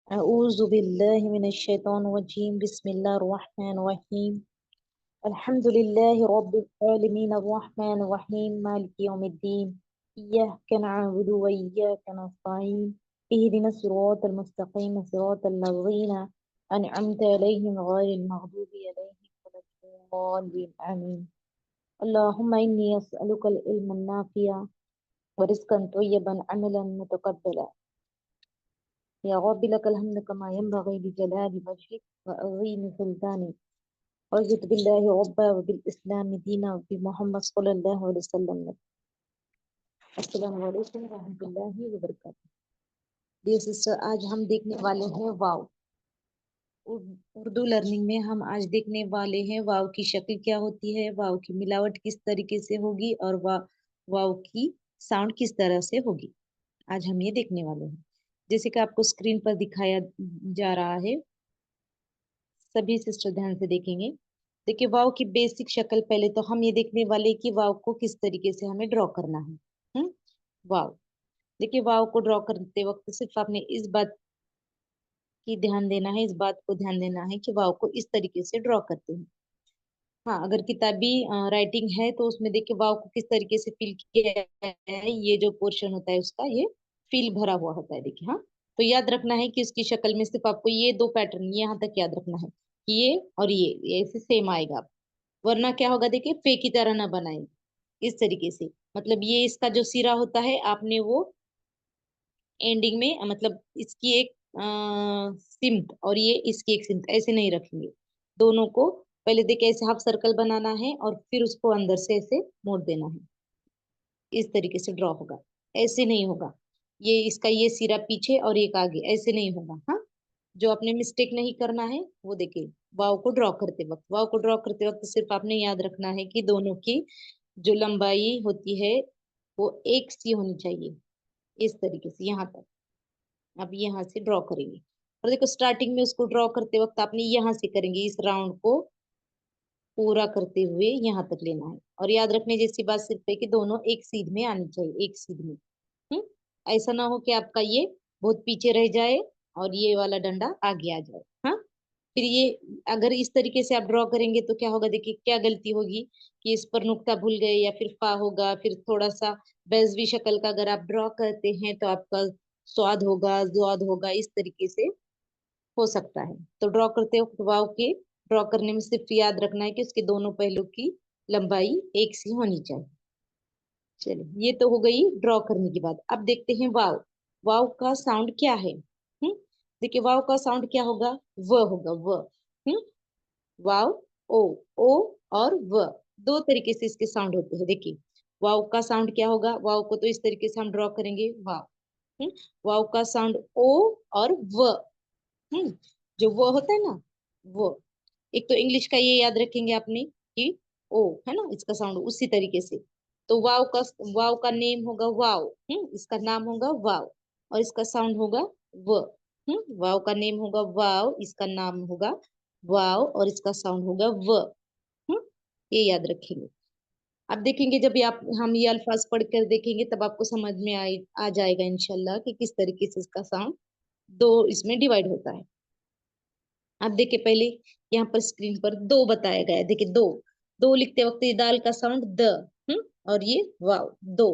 अऊज़ु बिल्लाहि मिनश शैतानिर रजीम बिस्मिल्लाहिर रहमानिर रहीम अल्हम्दुलिल्लाहि रब्बिल आलमीन अर्रहमानिर रहीम मालिकि यौमिद्दीन इय्याका नअबुदु व इय्याका नस्तईन इहदिनस सिरातल मुस्तकीम सिरातल लज़ीना अनअमता अलैहिम गैरिल मग़दूबि अलैहिम वलद्दॉलीन आमीन अल्लाहुम्मा इन्नी अस्अलुकल इल्मन नाफ़िअ व रिज़्क़न तय्यबन अमलन मुतक़ब्बला या रब्बी लकल हम्दु कमा यंबग़ी लिजलाली वजहिक व अज़ीम सुल्तानिक रज़ित बिल्लाहि रब्बा व बिल इस्लाम दीना व बि मुहम्मद सल्लल्लाहु अलैहि वसल्लम। अस्सलामु अलैकुम व रहमतुल्लाहि व बरकातुहू। डियर सिस्टर, आज हम देखने वाले हैं वाव। उर्दू लर्निंग में हम आज देखने वाले हैं वाव की शक्ल क्या होती है, वाव की मिलावट किस तरीके से होगी और वाव की साउंड किस तरह से होगी। आज हम ये देखने वाले हैं। जैसे कि आपको स्क्रीन पर दिखाया जा रहा है, सभी सिस्टर ध्यान से देखेंगे। देखिए, वाव की बेसिक शक्ल पहले तो हम ये देखने वाले कि वाव को किस तरीके से हमें ड्रॉ करना है। वाव, देखिए वाव को ड्रॉ करते वक्त सिर्फ आपने इस बात की ध्यान देना है, इस बात को ध्यान देना है कि वाव को इस तरीके से ड्रॉ करते हैं। हाँ, अगर किताबी राइटिंग है तो उसमें देखिए वाव को किस तरीके से फिल किया है, ये जो पोर्शन होता है उसका ये फिल भरा हुआ होता है। देखिए, हाँ, तो याद रखना है कि उसकी शक्ल में सिर्फ आपको ये दो पैटर्न यहाँ तक याद रखना है कि ये और ये ऐसे सेम आएगा। वरना क्या होगा, देखिए फे की तरह ना बनाए इस तरीके से। मतलब ये इसका जो सिरा होता है आपने वो एंडिंग में मतलब इसकी एक सिमट और ये इसकी एक सिमट ऐसे नहीं रखेंगे। दोनों को पहले देखिए ऐसे हाफ सर्कल बनाना है और फिर उसको अंदर से ऐसे मोड़ देना है। इस तरीके से ड्रॉ होगा, ऐसे नहीं होगा। ये इसका ये सिरा पीछे और एक आगे, ऐसे नहीं होगा। हाँ, जो आपने मिस्टेक नहीं करना है वो देखिए, वाव को ड्रॉ करते वक्त सिर्फ आपने याद रखना है कि दोनों की जो लंबाई होती है वो एक सी होनी चाहिए। इस तरीके से यहाँ तक अब यहाँ से ड्रॉ करेंगे। और देखो, स्टार्टिंग में उसको ड्रॉ करते वक्त आपने यहाँ से करेंगे, इस राउंड को पूरा करते हुए यहाँ तक लेना है। और याद रखने जैसी बात सिर्फ है कि दोनों एक सीध में आनी चाहिए, एक सीध में। हम्म ऐसा ना हो कि आपका ये बहुत पीछे रह जाए और ये वाला डंडा आगे आ जाए। हाँ, फिर ये अगर इस तरीके से आप ड्रॉ करेंगे तो क्या होगा, देखिए क्या गलती होगी कि इस पर नुक्ता भूल गए या फिर फा होगा, फिर थोड़ा सा बेजवी शक्ल का अगर आप ड्रॉ करते हैं तो आपका स्वाद होगा, ज्वाद होगा, इस तरीके से हो सकता है। तो ड्रॉ करते वक्त वाव के ड्रॉ करने में सिर्फ याद रखना है कि उसके दोनों पहलू की लंबाई एक सी होनी चाहिए। चलिए, ये तो हो गई ड्रॉ करने की बात। अब देखते हैं वाव। वाव का साउंड क्या है। देखिए, वाव का साउंड क्या होगा, व होगा, व। वाव, ओ, ओ और व, दो तरीके से इसके साउंड होते हैं। देखिए, वाव का साउंड क्या होगा, वाव को तो इस तरीके से हम ड्रॉ करेंगे, वाव। वाव का साउंड ओ और व। हम्म जो वो होता है ना, वो। एक तो इंग्लिश का ये याद रखेंगे आपने कि ओ है ना, इसका साउंड उसी तरीके से। तो वाव का नेम होगा वाव। इसका नाम होगा वाव और इसका साउंड होगा व। वाव का नेम होगा वाव, इसका नाम होगा वाव और इसका साउंड होगा व। हम्म ये याद रखेंगे। अब देखेंगे जब ये आप हम ये अल्फाज पढ़कर देखेंगे तब आपको समझ में आ जाएगा इंशाल्लाह कि किस तरीके से इसका साउंड दो इसमें डिवाइड होता है। अब देखिए, पहले यहाँ पर स्क्रीन पर दो बताया गया है। देखिए, दो, दो लिखते वक्त ये दाल का साउंड द। और ये वाव, दो।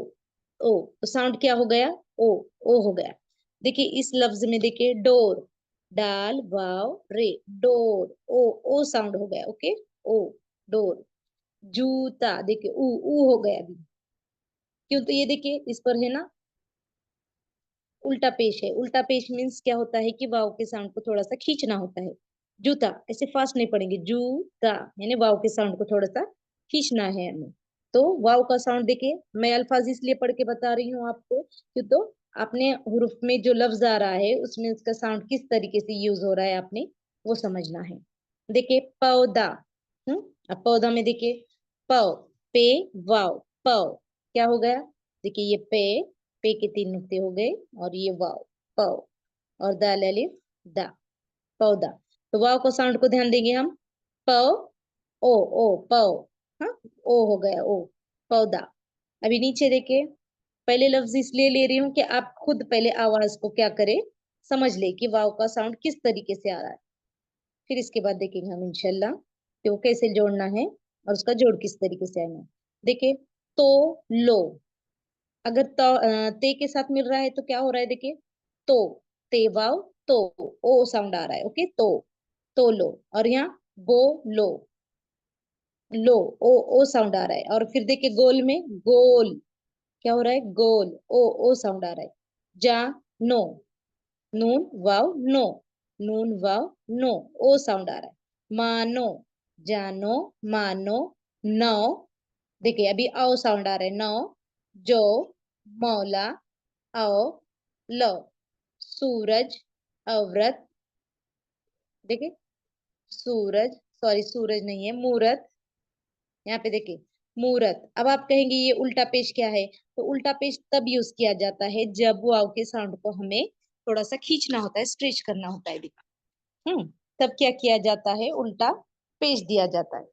ओ, तो साउंड क्या हो गया, ओ हो गया। देखिए इस लफ्ज में देखिए डोर, डाल वाव रे, डोर, ओ साउंड हो गया। ओके, ओ, डोर। जूता, देखिए ऊ हो गया अभी। क्यों, तो ये देखिए इस पर है ना उल्टा पेश है। उल्टा पेश मीन्स क्या होता है कि वाव के साउंड को थोड़ा सा खींचना होता है। जूता ऐसे फास्ट नहीं पड़ेंगे, जूता यानी वाव के साउंड को थोड़ा सा खींचना है हमें। तो वाव का साउंड देखिए, मैं अल्फाज इसलिए पढ़ के बता रही हूँ आपको क्यों, तो आपने हुरूफ में जो लफ्ज आ रहा है उसमें उसका साउंड किस तरीके से यूज हो रहा है आपने वो समझना है। देखिए पौधा। अब पौधा में देखिए पौ, पे, वाव, पौ, क्या हो गया, देखिए ये पे के तीन नुक्ते हो गए और ये वाव, पौ, और दाल अलिफ दा, पौधा। तो वाव को साउंड को ध्यान देंगे हम, पौ, ओ पौ। हाँ, ओ हो गया, ओ, पौधा। अभी नीचे देखिए, पहले लफ्ज इसलिए ले रही हूँ कि आप खुद पहले आवाज को क्या करें, समझ ले कि वाव का साउंड किस तरीके से आ रहा है। फिर इसके बाद देखेंगे हम इंशाल्लाह कि वो कैसे जोड़ना है और उसका जोड़ किस तरीके से आना है। देखिए, तो लो, अगर ते के साथ मिल रहा है तो क्या हो रहा है, देखिए, तो ते वाव तो ओ साउंड आ रहा है। ओके, तो लो। और यहाँ गो लो, लो ओ साउंड आ रहा है। और फिर देखिए गोल में गोल, क्या हो रहा है, गोल ओ साउंड आ रहा है। जा नो, नून वाव नो, नून वाव नो, ओ साउंड आ रहा है। मानो, जानो, मानो, नो, देखिए अभी आओ साउंड आ रहा है। नो, जो, मौला, आओ, लो, सूरज, अवरत, देखिए, सूरज, सॉरी सूरज नहीं है, मूरत, यहाँ पे देखिए मूरत। अब आप कहेंगे ये उल्टा पेश क्या है, तो उल्टा पेश तब यूज किया जाता है जब वाव के साउंड को हमें थोड़ा सा खींचना होता है, स्ट्रेच करना होता है। हम्म तब क्या किया जाता है, उल्टा पेश दिया जाता है।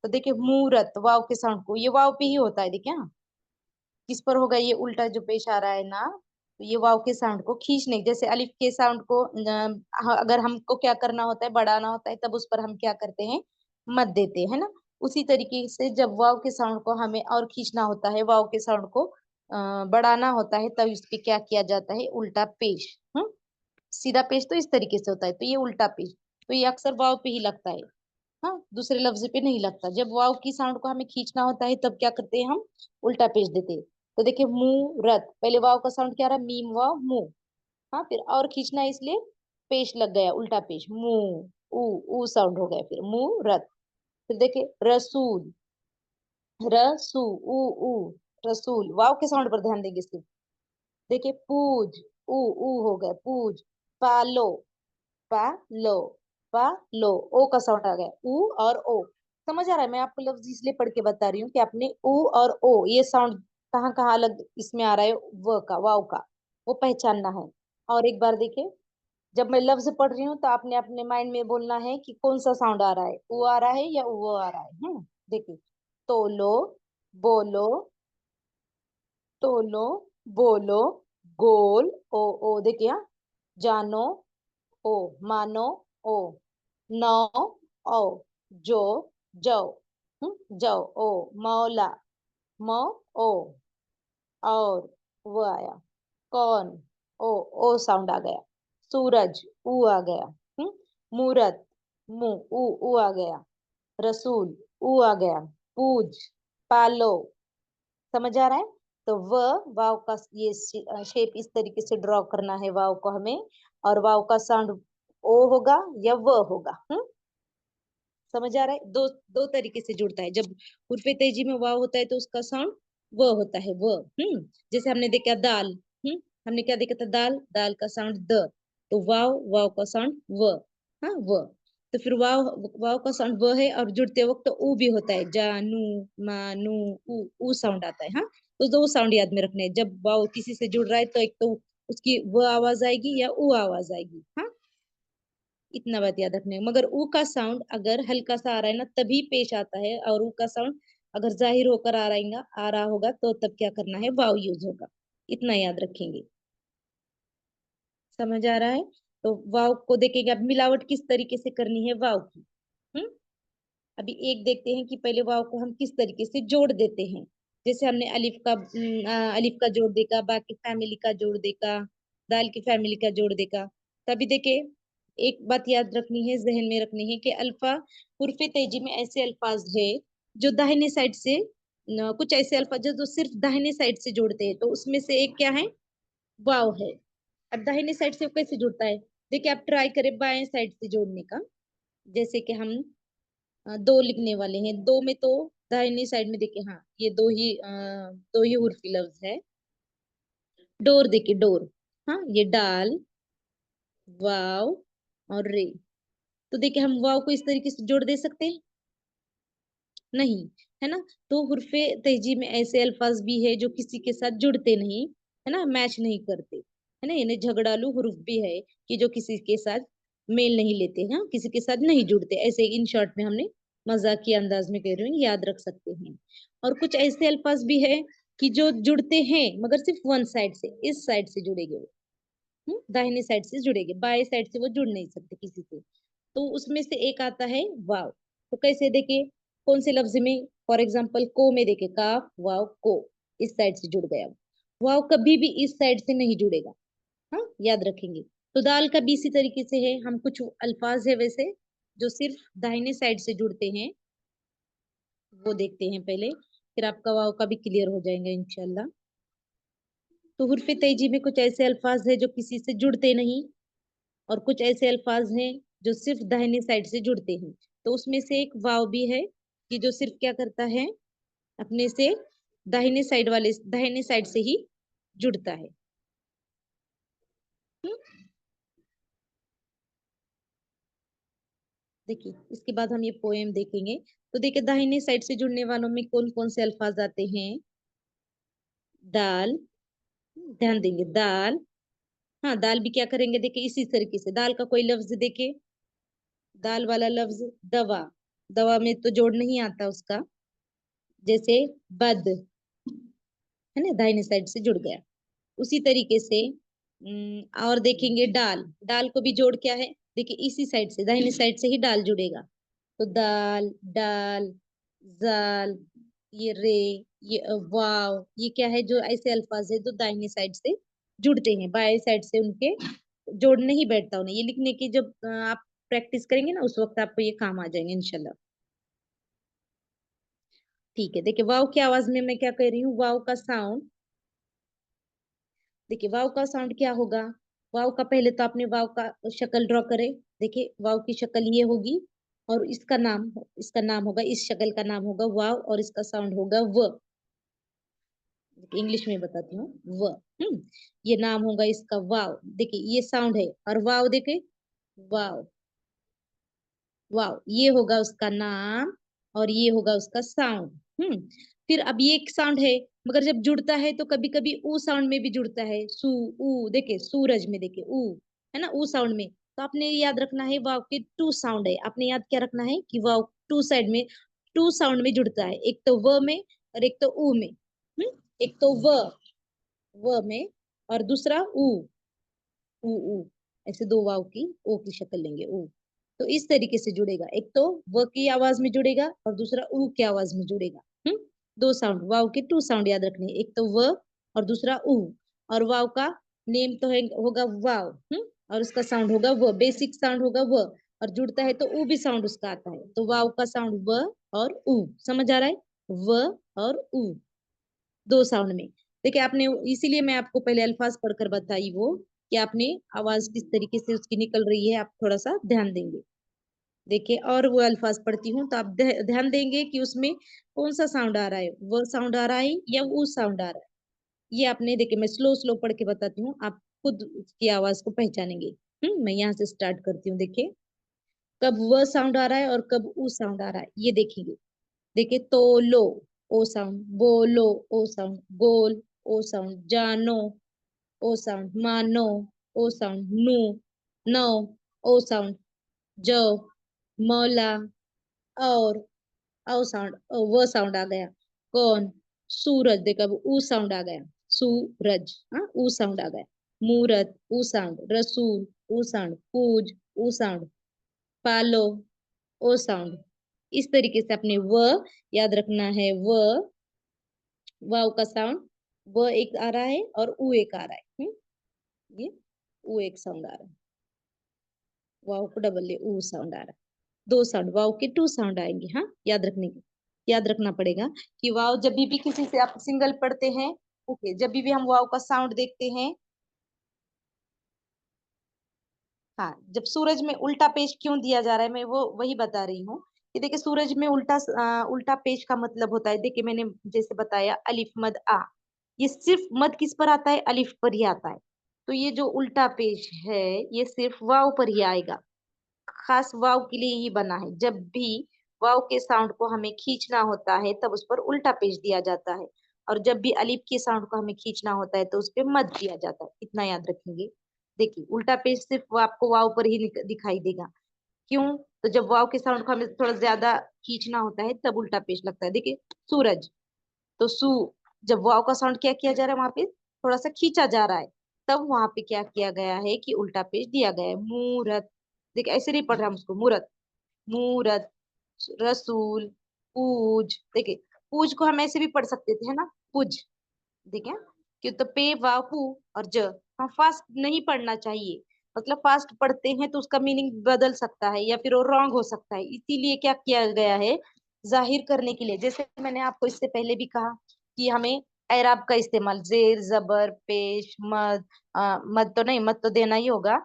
तो देखिए मूरत, वाव के साउंड को, ये वाव पे ही होता है, देखिए हाँ, किस पर होगा ये उल्टा जो पेश आ रहा है ना, तो ये वाव के साउंड को खींचने, जैसे अलिफ के साउंड को अगर हमको क्या करना होता है, बढ़ाना होता है, तब उस पर हम क्या करते हैं, मत देते हैं ना। उसी तरीके से जब वाव के साउंड को हमें और खींचना होता है, वाव के साउंड को बढ़ाना होता है, तब इस पे क्या किया जाता है, उल्टा पेश। सीधा पेश तो इस तरीके से होता है, तो ये उल्टा पेश, तो ये अक्सर वाव पे ही लगता है। हाँ, दूसरे लफ्ज पे नहीं लगता। जब वाव की साउंड को हमें खींचना होता है तब क्या करते हैं, हम उल्टा पेश देते हैं। तो देखिए मुंह, पहले वाव का साउंड क्या रहा, मीम वाव मुंह, हाँ, फिर और खींचना है इसलिए पेश लग गया, उल्टा पेश, मुंह, ऊ साउंड हो गया, फिर मुंह रत। फिर देखिए रसूल, रसू, ऊ रसूल, वाव के साउंड पर ध्यान देंगे सिर्फ। देखिए पूज, ऊ हो गया पूज। पालो, पा लो, पा लो, ओ का साउंड आ गया, ऊ और ओ। समझ आ रहा है, मैं आपको लफ्ज इसलिए पढ़ के बता रही हूँ कि आपने ऊ और ओ ये साउंड कहाँ कहाँ अलग इसमें आ रहा है, व का, वाव का, वो पहचानना है। और एक बार देखिए, जब मैं लफ्ज पढ़ रही हूँ तो आपने अपने माइंड में बोलना है कि कौन सा साउंड आ रहा है, ऊ आ रहा है या वो आ रहा है। देखिए, तोलो, बोलो, तोलो, बोलो, गोल, ओ देखिए हाँ, जानो, ओ, मानो, ओ, नौ, ओ, जो, जाओ, जाओ, ओ, मौला, मौ, ओ, और वो आया, कौन, ओ साउंड आ गया। सूरज, ऊ आ गया। मूरत, ऊ आ गया। रसूल, ऊ आ गया। पूज, पालो, समझ आ रहा है। तो वाव का ये शेप इस तरीके से ड्रॉ करना है वाव को हमें, और वाव का साउंड ओ होगा या व होगा। समझ आ रहा है, दो दो तरीके से जुड़ता है। जब उर्फे तेजी में वाव होता है तो उसका साउंड व होता है, व। जैसे हमने देखा दाल, हमने क्या देखा था, दाल, दाल का साउंड द, तो वाव, वाव का साउंड व, हाँ व। तो फिर वाव, वाव का साउंड व है, और जुड़ते वक्त तो ऊ भी होता है, जानू, मानू, ऊ साउंड आता है। हाँ, तो दो साउंड याद में रखने हैं। जब वाव किसी से जुड़ रहा है तो एक तो उसकी व आवाज आएगी या ऊ आवाज आएगी। हाँ, इतना बात याद रखने, मगर ऊ का साउंड अगर हल्का सा आ रहा है ना तभी पेश आता है, और ऊ का साउंड अगर जाहिर होकर आ रहा होगा तो तब क्या करना है, वाव यूज होगा। इतना याद रखेंगे। समझ आ रहा है। तो वाव को देखेंगे अब मिलावट किस तरीके से करनी है वाव की। हम्म अभी एक देखते हैं कि पहले वाव को हम किस तरीके से जोड़ देते हैं। जैसे हमने अलिफ का जोड़ देगा, बाकी फैमिली का जोड़ देगा, दाल की फैमिली का जोड़ देगा। तभी देखे, एक बात याद रखनी है, जहन में रखनी है कि अल्फा उर्फे तेजी में ऐसे अल्फाज है जो दाहिने साइड से, कुछ ऐसे अल्फाज जो सिर्फ दाहिने साइड से जोड़ते हैं, तो उसमें से एक क्या है, वाव है। अब दाहिने साइड से वो कैसे जुड़ता है, देखिए आप ट्राई करें बाएं साइड से जोड़ने का। जैसे कि हम दो लिखने वाले हैं, दो में तो दाहिनी साइड में देखिए, हाँ ये दो ही उर्फी लफ्ज है। डोर देखिए, डोर, हाँ ये डाल, वाव और रे। तो देखिए हम वाव को इस तरीके से जोड़ दे सकते हैं, नहीं, है ना। तो हुर्फे तेजी में ऐसे अल्फाज भी है जो किसी के साथ जुड़ते नहीं, है ना, मैच नहीं करते, है ना, यानी झगड़ालू हुरूफ भी है कि जो किसी के साथ मेल नहीं लेते हैं, किसी के साथ नहीं जुड़ते। ऐसे इन शॉर्ट में हमने मजाकी अंदाज में कह रही हूँ, याद रख सकते हैं। और कुछ ऐसे अल्फाज भी है कि जो जुड़ते हैं मगर सिर्फ वन साइड से, इस साइड से जुड़ेंगे वो, दाहिने साइड से जुड़ेंगे, बाएं साइड से वो जुड़ नहीं सकते किसी से। तो उसमें से एक आता है वाव। तो कैसे देखे, कौन से लफ्ज में, फॉर एग्जाम्पल को में देखे, काफ वाव को, इस साइड से जुड़ गया। वाव कभी भी इस साइड से नहीं जुड़ेगा। हाँ, याद रखेंगे। तो दाल का भी इसी तरीके से है, हम कुछ अल्फाज है वैसे जो सिर्फ दाहिने साइड से जुड़ते हैं, वो देखते हैं पहले, फिर आपका वाव का भी क्लियर हो जाएगा इंशाल्लाह। तो हुर्फ तेजी में कुछ ऐसे अल्फाज है जो किसी से जुड़ते नहीं, और कुछ ऐसे अल्फाज हैं जो सिर्फ दाहिने साइड से जुड़ते हैं। तो उसमें से एक वाव भी है कि जो सिर्फ क्या करता है, अपने से दाहिने साइड से ही जुड़ता है। हम्म, देखिए इसके बाद हम ये पोएम देखेंगे। तो देखिए दाहिने साइड से जुड़ने वालों में कौन कौन से अल्फाज आते हैं। दाल, ध्यान देंगे दाल। हाँ, दाल भी क्या करेंगे, देखिए इसी तरीके से दाल का कोई लफ्ज देखे, दाल वाला लफ्ज दवा, दवा में तो जोड़ नहीं आता उसका, जैसे बद, है ना, दाहिने साइड से जुड़ गया। उसी तरीके से और देखेंगे डाल, डाल को भी जोड़ क्या है, देखिए इसी साइड से, दाहिने साइड से ही डाल जुड़ेगा। तो दाल, डाल, जाल, ये रे, ये वाव, ये क्या है, जो ऐसे अल्फाज है जो दाहिने साइड से जुड़ते हैं, बाएं साइड से उनके जोड़ नहीं बैठता उन्हें। ये लिखने की जब आप प्रैक्टिस करेंगे ना, उस वक्त आपको ये काम आ जाएंगे इंशाल्लाह। ठीक है, देखिए वाव की आवाज में मैं क्या कह रही हूँ, वाव का साउंड, देखिए वाव का साउंड क्या होगा। वाव का पहले तो आपने वाव का शक्ल ड्रॉ करे, देखिए वाव की शक्ल ये होगी, और इसका नाम होगा, इस शक्ल का नाम होगा वाव, और इसका साउंड होगा व। इंग्लिश में बताती हूँ, व। ये नाम होगा इसका वाव, देखिए ये साउंड है, और वाव देखे, वाव, वाव, ये होगा उसका नाम, और ये होगा उसका साउंड। फिर अब ये एक साउंड है, मगर जब जुड़ता है तो कभी कभी ऊ साउंड में भी जुड़ता है, सू, ऊ, देखे सूरज में देखे ऊ, है ना, ऊ साउंड में। तो आपने याद रखना है वाव के टू साउंड है, आपने याद क्या रखना है कि वाव टू साइड में, टू साउंड में जुड़ता है, एक तो व में और एक तो ऊ में। एक तो व में, और दूसरा ऊ, ऊ ऊ, ऐसे दो वाव की ओ की शक्ल लेंगे ऊ। तो इस तरीके से जुड़ेगा, एक तो व की आवाज में जुड़ेगा और दूसरा ऊ की आवाज में जुड़ेगा। दो साउंड, वाव के टू साउंड याद रखने, एक तो व और दूसरा ऊ। और वाव का नेम तो है, होगा वाव, और उसका साउंड होगा व, बेसिक साउंड होगा व, और जुड़ता है तो ऊ भी साउंड उसका आता है। तो वाव का साउंड व और ऊ, समझ आ रहा है, व और ऊ, दो साउंड में। देखिए आपने, इसीलिए मैं आपको पहले अल्फाज पढ़कर बताई वो, कि आपने आवाज किस तरीके से उसकी निकल रही है, आप थोड़ा सा ध्यान देंगे। देखिए और वो अल्फाज पढ़ती हूँ तो आप ध्यान देंगे कि उसमें कौन सा साउंड आ रहा है, वो साउंड आ रहा है या वो साउंड आ रहा है। ये आपने, देखिए मैं स्लो स्लो पढ़ के बताती हूँ, आप खुद उसकी आवाज को पहचानेंगे। मैं यहाँ से स्टार्ट करती हूँ, देखिए कब वह साउंड आ रहा है और कब ऊ साउंड आ रहा है, ये देखेंगे। देखिए तो लो, ओ साउंड, बोलो, ओ साउंड, गोल, ओ साउंड, जानो, ओ साउंड, मानो, ओ साउंड, नो, नो, ओ साउंड, जो, मौला, और, ओ साउंड, वो साउंड आ गया, कौन, सूरज, देखा अब ऊ साउंड आ गया, सूरज, हाँ ऊ साउंड आ गया, मूरत, ऊ साउंड, रसूल, ऊ साउंड, पूज, ऊ साउंड, पालो, ओ साउंड। इस तरीके से अपने व याद रखना है, व, वाव का साउंड, व एक आ रहा है और ऊ एक आ रहा है। ये ऊ एक साउंड आ रहा है, वाव को डबल ले ऊ साउंड आ रहा है, दो साउंड, वाव के टू साउंड आएंगे। हाँ, याद रखने की, याद रखना पड़ेगा कि वाव जब भी किसी से आप सिंगल पढ़ते हैं, ओके, जब भी हम वाव का साउंड देखते हैं, हाँ, जब सूरज में उल्टा पेश क्यों दिया जा रहा है, मैं वो वही बता रही हूँ कि देखिए सूरज में उल्टा पेश का मतलब होता है, देखिए मैंने जैसे बताया अलिफ मद आ, ये सिर्फ मद किस पर आता है, अलिफ पर ही आता है। तो ये जो उल्टा पेश है, ये सिर्फ वाव पर ही आएगा, खास वाव के लिए ही बना है। जब भी वाव के साउंड को हमें खींचना होता है तब उस पर उल्टा पेश दिया जाता है, और जब भी अलिफ के साउंड को हमें खींचना होता है तो उस पर मद दिया जाता है, इतना याद रखेंगे। देखिए उल्टा पेश सिर्फ वो आपको वाव पर ही दिखाई देगा। क्यों, तो जब वाव के साउंड को हमें थोड़ा ज्यादा खींचना होता है तब उल्टा पेश लगता है। देखिए सूरज, तो सू, जब वाव का साउंड क्या किया जा रहा है, वहां पे थोड़ा सा खींचा जा रहा है, तब वहां पे क्या किया गया है कि उल्टा पेश दिया गया है। मूरत, देख ऐसे नहीं पढ़ रहा हम उसको, मूरत, मूरत, रसूल, पूज। देखिए पूज को हम ऐसे भी पढ़ सकते थे, है ना, पूज। ठीक है, कि तो पे वाव पू और ज, हम फास्ट नहीं पढ़ना चाहिए। मतलब फास्ट पढ़ते हैं तो उसका मीनिंग बदल सकता है या फिर वो रॉन्ग हो सकता है, इसीलिए क्या किया गया है, जाहिर करने के लिए। जैसे मैंने आपको इससे पहले भी कहा कि हमें एराब का इस्तेमाल, जेर जबर पेश मद, मद तो नहीं, मद तो देना ही होगा,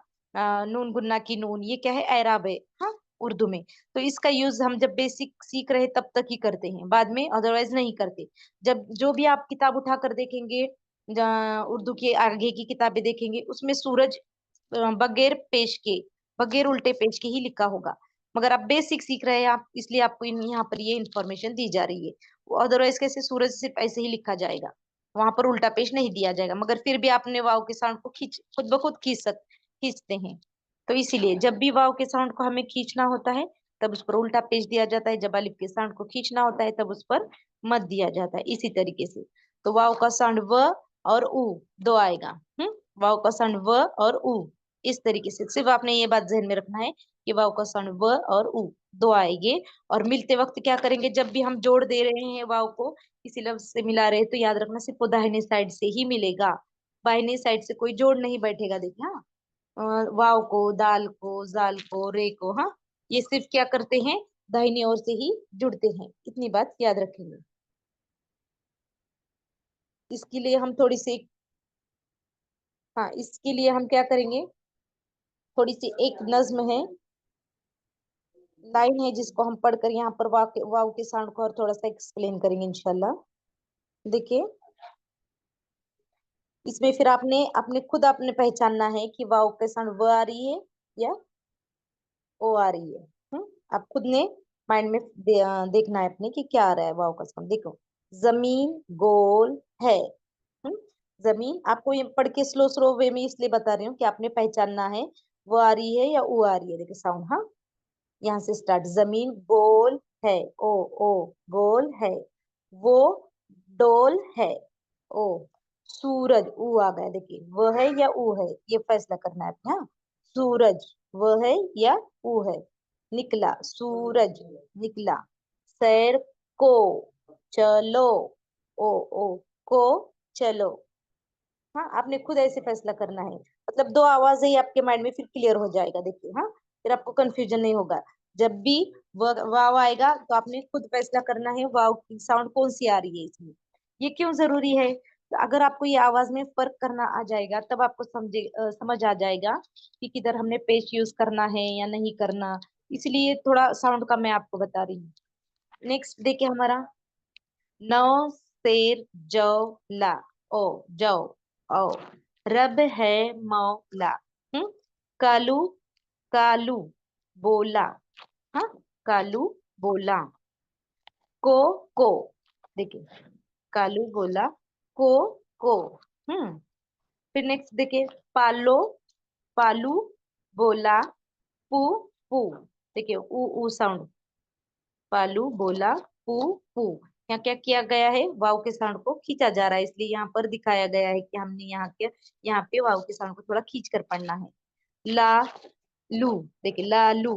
नून गुन्ना की नून, ये क्या है, एराब है, हाँ, उर्दू में। तो इसका यूज हम जब बेसिक सीख रहे तब तक ही करते हैं, बाद में अदरवाइज नहीं करते। जब जो भी आप किताब उठा कर देखेंगे, उर्दू की आगे की किताबें देखेंगे, उसमें सूरज बगैर पेश के, बगैर उल्टे पेश के ही लिखा होगा। मगर आप बेसिक सीख रहे हैं आप, इसलिए आपको यहाँ पर ये इंफॉर्मेशन दी जा रही है। अदरवाइज कैसे, सूरज सिर्फ ऐसे ही लिखा जाएगा, वहां पर उल्टा पेश नहीं दिया जाएगा। मगर फिर भी आपने वाव के साउंड को खींच, खुद ब खुद खींचते हैं। तो इसीलिए जब भी वाव के साउंड को हमें खींचना होता है तब उस पर उल्टा पेश दिया जाता है, जब अलिफ के साउंड को खींचना होता है तब उस पर मत दिया जाता है, इसी तरीके से। तो वाव का साउंड व और उ दो आएगा। वाव का साउंड व और उ, इस तरीके से। सिर्फ आपने ये बात ध्यान में रखना है कि वाव का साउंड व और उ दो आएंगे। और मिलते वक्त क्या करेंगे, जब भी हम जोड़ दे रहे हैं वाव को, किसी लफ्ज से मिला रहे हैं, तो याद रखना सिर्फ वो दाहिने साइड से ही मिलेगा, बाहिने साइड से कोई जोड़ नहीं बैठेगा। देखिए हाँ, वाव को, दाल को, जाल को, रे को, हाँ, ये सिर्फ क्या करते हैं, दाहिनी ओर से ही जुड़ते हैं, इतनी बात याद रखेंगे। इसके लिए हम थोड़ी सी, हाँ, इसके लिए हम क्या करेंगे, थोड़ी सी एक नज्म है, लाइन है, जिसको हम पढ़कर यहाँ पर वाव के साउंड को और थोड़ा सा एक्सप्लेन करेंगे इंशाल्लाह। देखिए, इसमें फिर आपने अपने खुद आपने पहचानना है कि वाव के साउंड व आ रही है या ओ आ रही है। आप खुद ने माइंड में देखना है अपने कि क्या आ रहा है वाव का साउंड। देखो, जमीन गोल है। हम्म जमीन, आपको ये पढ़ के स्लो स्लो वे में इसलिए बता रही हूँ कि आपने पहचानना है वो आ रही है या ऊ आ रही है। देखिए साउंड, हाँ, यहाँ से स्टार्ट, जमीन गोल है, ओ, ओ, गोल है। वो डोल है, ओ। सूरज, ऊ आ गया, देखिए वो है या ऊ है, ये फैसला करना है आपने, हाँ। सूरज, वो है या ऊ है। निकला, सूरज निकला। सैर को, चलो, ओ, ओ, को, चलो। हाँ, आपने खुद ऐसे फैसला करना है। मतलब दो आवाज ही आपके माइंड में फिर क्लियर हो जाएगा, देखिए, हाँ, फिर आपको कंफ्यूजन नहीं होगा। जब भी वाव आएगा तो आपने खुद फैसला करना है वाव की साउंड कौन सी आ रही है इसमें। ये क्यों जरूरी है, तो अगर आपको ये आवाज में फर्क करना आ जाएगा तब आपको समझ आ जाएगा कि किधर हमने पेश यूज करना है या नहीं करना। इसलिए थोड़ा साउंड का मैं आपको बता रही हूँ। नेक्स्ट देखिए हमारा, नौ शेर जो ला, ओ, जो, ओ। रब है मौला। हम्म कालू, कालू बोला, हाँ, कालू बोला। को, देखिए, कालू बोला, को, को। हम्म फिर नेक्स्ट देखिए, पालो, पालू बोला, पू, पू। देखिए ऊ साउंड, पालू बोला, पू, पू। यहाँ क्या किया गया है, वाव के साउंड को खींचा जा रहा है, इसलिए यहाँ पर दिखाया गया है कि हमने यहाँ पे वाव के साउंड को थोड़ा खींच कर पढ़ना है। ला, लू, देखिए ला लू,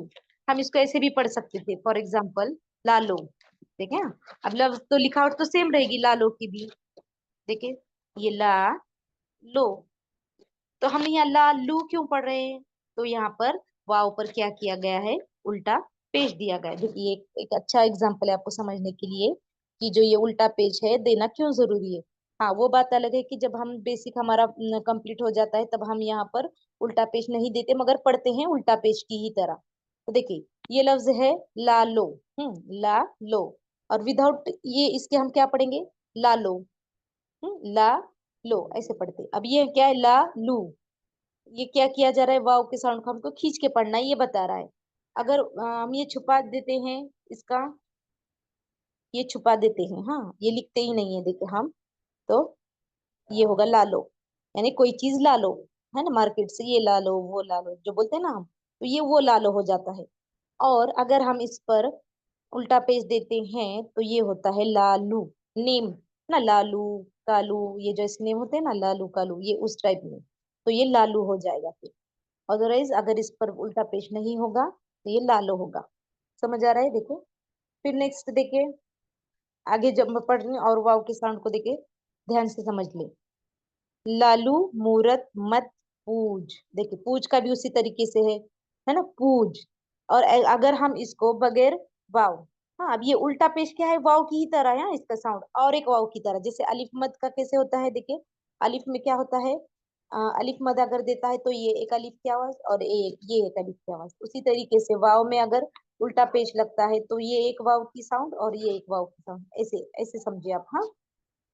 हम इसको ऐसे भी पढ़ सकते थे, फॉर एग्जाम्पल लालो। देखिए हाँ? अब लफ्ज तो लिखावट तो सेम रहेगी लालो की भी। देखिए, ये ला लो, तो हम यहाँ ला लू क्यों पढ़ रहे हैं, तो यहाँ पर वाव पर क्या किया गया है, उल्टा पेश दिया गया है। देखिए एक अच्छा एग्जाम्पल है आपको समझने के लिए कि जो ये उल्टा पेश है देना क्यों जरूरी है। हाँ, वो बात अलग है कि जब हम बेसिक हमारा कंप्लीट हो जाता है तब हम यहाँ पर उल्टा पेश नहीं देते, मगर पढ़ते हैं उल्टा पेश की ही तरह। तो देखिए, ये लफ्ज है ला लो, ला लो, और विदाउट ये इसके हम क्या पढ़ेंगे, ला लो, ला लो, ऐसे पढ़ते। अब ये क्या है, ला लू, ये क्या किया जा रहा है, वाव के साउंड को हमको खींच के पढ़ना है, ये बता रहा है। अगर हम ये छुपा देते हैं इसका, ये छुपा देते हैं, हाँ, ये लिखते ही नहीं है, देखिए हम, तो ये होगा ला लो, यानी कोई चीज ला लो, है ना, मार्केट से ये ला लो, वो ला लो, जो बोलते हैं ना हम, तो ये वो ला लो हो जाता है। और अगर हम इस पर उल्टा पेज देते हैं तो ये होता है लालू, नेम, ना, लालू, कालू, ये जो ऐसे नेम होते हैं ना, लालू, कालू, ये उस टाइप में। तो ये लालू हो जाएगा फिर। अदरवाइज अगर इस पर उल्टा पेश नहीं होगा तो ये लालो होगा। समझ आ रहा है? देखो फिर नेक्स्ट देखिए, आगे जब मैं पढ़ रही हूँ और वाव के साउंड को देखिए, ध्यान से समझ ले। लालू मूरत मत पूज, देखिए पूज का भी उसी तरीके से है ना, पूज। और अगर हम इसको बगैर वाव, हाँ अब ये उल्टा पेश क्या है, वाव की ही तरह है, हाँ, इसका साउंड और एक वाव की तरह, जैसे अलिफ मद का कैसे होता है देखिए। अलिफ में क्या होता है, अलिफ मद अगर देता है तो ये एक अलिफ की आवाज और ये एक अलिफ की आवाज। उसी तरीके से वाव में अगर उल्टा पेश लगता है तो ये एक वाव की साउंड और ये एक वाव की साउंड, ऐसे ऐसे समझिए आप, हाँ,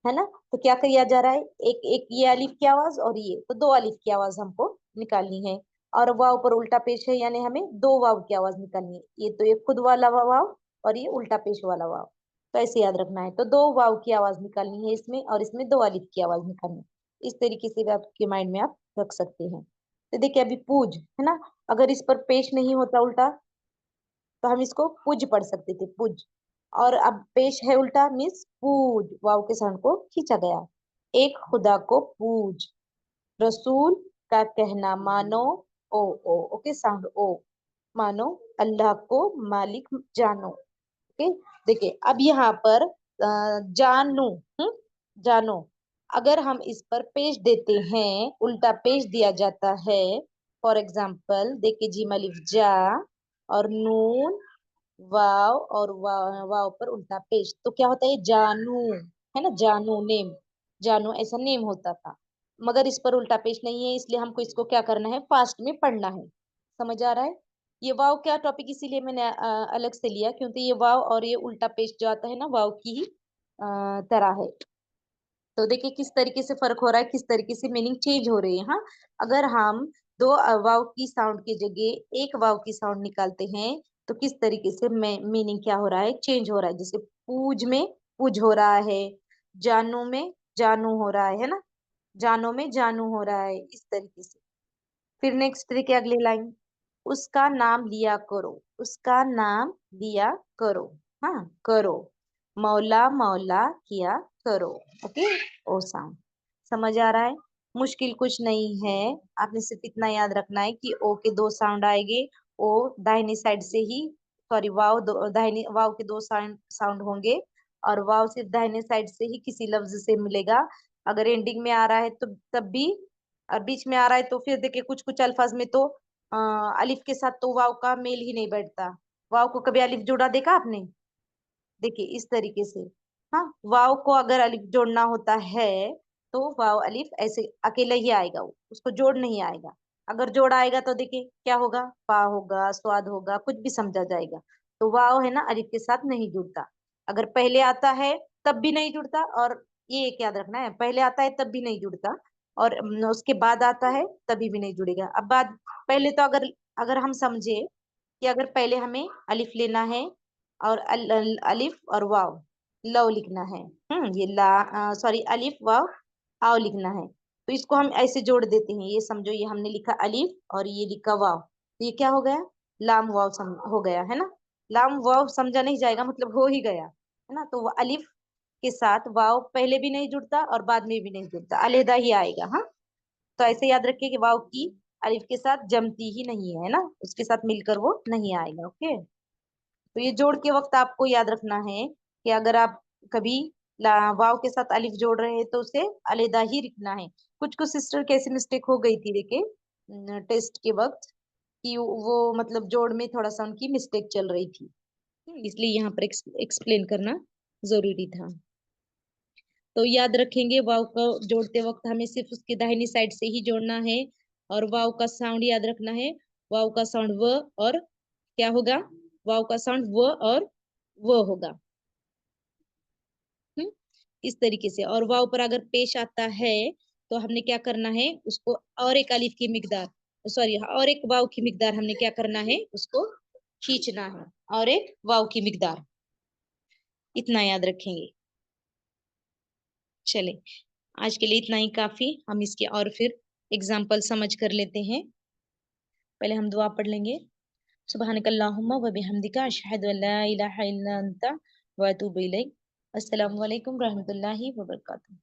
है ना। तो क्या किया जा रहा है, एक एक ये अलिफ की आवाज और ये, तो दो अलिफ की आवाज हमको निकालनी है। और वाव पर उल्टा पेश है यानी हमें दो वाव की आवाज निकालनी है। ये तो ये खुद वाला वाव और ये उल्टा पेश वाला वाव, तो ऐसे याद रखना है। तो दो वाव की आवाज निकालनी है इसमें और इसमें दो अलिफ की आवाज निकालनी है। इस तरीके से भी आपके माइंड में आप रख सकते हैं। तो देखिए अभी पूज है ना, अगर इस पर पेश नहीं होता उल्टा तो हम इसको पूज पढ़ सकते थे, पूज। और अब पेश है उल्टा मीन्स पूज, वाव के साउंड को खींचा गया। एक खुदा को पूज, रसूल का कहना मानो, ओ ओके साउंड ओ, मानो, अल्लाह को मालिक जानो। ओके, देखिए अब यहाँ पर जानू, जानो, अगर हम इस पर पेश देते हैं, उल्टा पेश दिया जाता है। फॉर एग्जाम्पल देखिए, जिम अलिफ जा और नून वाव और वाव पर उल्टा पेश, तो क्या होता है, जानू, है ना, जानू नेम, जानू ऐसा नेम होता था। मगर इस पर उल्टा पेश नहीं है, इसलिए हमको इसको क्या करना है, फास्ट में पढ़ना है। समझ आ रहा है? ये वाव क्या टॉपिक इसीलिए मैंने अलग से लिया, क्योंकि ये वाव और ये उल्टा पेश जो आता है ना, वाव की ही तरह है। तो देखिए किस तरीके से फर्क हो रहा है, किस तरीके से मीनिंग चेंज हो रही है। हाँ, अगर हम दो वाव की साउंड की जगह एक वाव की साउंड निकालते हैं तो किस तरीके से मीनिंग क्या हो रहा है, चेंज हो रहा है। जैसे पूज में पूज हो रहा है, जानू में जानू हो रहा है ना, जानो में जानू हो रहा है, इस तरीके से। फिर नेक्स्ट देखिए अगली लाइन, उसका नाम लिया करो, उसका नाम लिया करो, हाँ करो, मौला मौला किया करो। ओके, ओ साउंड। समझ आ रहा है? मुश्किल कुछ नहीं है, आपने सिर्फ इतना याद रखना है कि ओ के दो साउंड आएंगे। ओ दाहिनी साइड से ही, सॉरी वाव दाहिनी वाव के दो साउंड साउंड होंगे, और वाव सिर्फ दाहिने साइड से ही किसी लफ्ज से मिलेगा। अगर एंडिंग में आ रहा है तो तब भी, और बीच में आ रहा है तो फिर देखिए कुछ कुछ अल्फाज में तो अलिफ के साथ तो वाव का मेल ही नहीं बैठता। वाव को कभी अलिफ जोड़ा देखा आपने? देखिए इस तरीके से, हाँ, वाव को अगर अलिफ जोड़ना होता है तो वाव अलिफ ऐसे अकेले ही आएगा, वो उसको जोड़ नहीं आएगा। अगर जोड़ आएगा तो देखिए क्या होगा, पा होगा, स्वाद होगा, कुछ भी समझा जाएगा। तो वाव है ना, अलिफ के साथ नहीं जुड़ता। अगर पहले आता है तब भी नहीं जुड़ता, और ये एक याद रखना है, पहले आता है तब भी नहीं जुड़ता, और उसके बाद आता है तभी भी नहीं जुड़ेगा। अब बाद, पहले तो अगर अगर हम समझे कि अगर पहले हमें अलिफ लेना है और अलिफ और वाव लव लिखना है, ये ला सॉरी अलिफ वाव आओ लिखना है, तो इसको हम ऐसे जोड़ देते हैं। ये समझो, ये हमने लिखा अलिफ और ये लिखा वाव, तो ये क्या हो गया, लाम वाव हो गया, है ना। लाम वाव समझा नहीं जाएगा, मतलब हो ही गया, है ना। तो वो अलिफ के साथ वाव पहले भी नहीं जुड़ता और बाद में भी नहीं जुड़ता, अलहदा ही आएगा। हाँ, तो ऐसे याद रखिए कि वाव की अलिफ के साथ जमती ही नहीं है ना, उसके साथ मिलकर वो नहीं आएगा। ओके, तो ये जोड़ के वक्त आपको याद रखना है कि अगर आप कभी वाव के साथ अलिफ जोड़ रहे हैं तो उसे अलहदा ही लिखना है। कुछ कुछ सिस्टर कैसी मिस्टेक हो गई थी देखिए टेस्ट के वक्त, कि वो मतलब जोड़ में थोड़ा सा उनकी मिस्टेक चल रही थी, इसलिए यहाँ पर एक्सप्लेन करना जरूरी था। तो याद रखेंगे, वाव को जोड़ते वक्त हमें सिर्फ उसकी दाहिनी साइड से ही जोड़ना है, और वाव का साउंड याद रखना है, वाव का साउंड व, और क्या होगा, वाव का साउंड व और वो होगा। हम्म, इस तरीके से। और वाव पर अगर पेश आता है तो हमने क्या करना है, उसको और एक अलिफ की मिकदार, सॉरी और एक वाव की मिकदार हमने क्या करना है, उसको खींचना है, और एक वाव की मिकदार, इतना याद रखेंगे। चले, आज के लिए इतना ही काफी, हम इसके और फिर एग्जाम्पल समझ कर लेते हैं। पहले हम दुआ पढ़ लेंगे। सुब्हानकल्लाहुम्मा व बिहम्दिका अशहदु अल्ला इलाहा इल्ला अंता व अतूबु इलैक। अस्सलामु अलैकुम रहमतुल्लाहि व बरकातुहू।